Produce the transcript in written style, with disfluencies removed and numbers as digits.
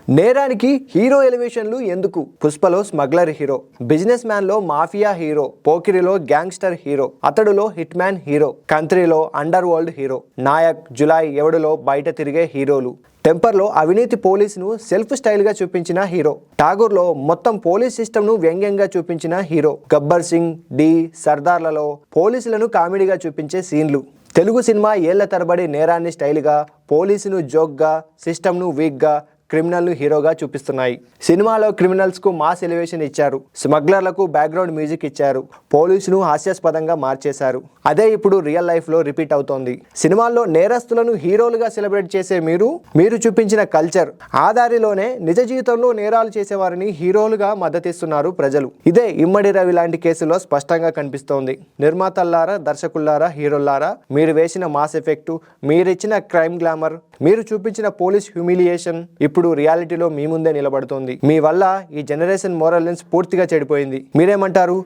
నేరానికి హీరో ఎలివేషన్లు ఎందుకు? పుష్పలో స్మగ్లర్ హీరో, బిజినెస్ మ్యాన్ లో మాఫియా హీరో, పోకిరిలో గ్యాంగ్స్టర్ హీరో, అతడులో హిట్ మ్యాన్ హీరో, కంత్రీలో underworld hero, Nayak Julayi ఎవడులో బయట తిరిగే హీరోలు, టెంపర్లో అవినీతి పోలీసును సెల్ఫ్ స్టైల్గా చూపించిన హీరో, ఠాగూర్లో మొత్తం పోలీస్ సిస్టమ్ను వ్యంగ్యంగా చూపించిన హీరో, గబ్బర్ సింగ్, డి, సర్దార్లలో పోలీసులను కామెడీగా చూపించే సీన్లు. తెలుగు సినిమా ఏళ్ల తరబడి నేరాన్ని స్టైల్గా, పోలీసును జోక్గా, సిస్టమ్ను వీక్గా, క్రిమినల్ను హీరోగా చూపిస్తున్నాయి. సినిమాలో క్రిమినల్స్కు మాస్ ఎలివేషన్ ఇచ్చారు, స్మగ్లర్లకు బ్యాక్గ్రౌండ్ మ్యూజిక్ ఇచ్చారు, పోలీసును హాస్యాస్పదంగా మార్చేశారు. అదే ఇప్పుడు రియల్ లైఫ్లో రిపీట్ అవుతోంది. సినిమాల్లో నేరస్తులను హీరోలుగా సెలబ్రేట్ చేసే మీరు చూపించిన కల్చర్ ఆధారిలోనే నిజ జీవితంలో నేరాలు చేసేవారిని హీరోలుగా మద్దతిస్తున్నారు ప్రజలు. ఇదే ఇమ్మడి రవి లాంటి కేసులో స్పష్టంగా కనిపిస్తోంది. నిర్మాతల్లారా, దర్శకుల్లారా, హీరోల్లారా, మీరు వేసిన మాస్ ఎఫెక్టు, మీరిచ్చిన క్రైమ్ గ్లామర్, మీరు చూపించిన పోలీస్ హ్యూమిలియేషన్ ఇప్పుడు రియాలిటీలో మీ ముందే నిలబడుతోంది. మీ వల్ల ఈ జనరేషన్ మోరల్ లెన్స్ పూర్తిగా చెడిపోయింది. మీరేమంటారు?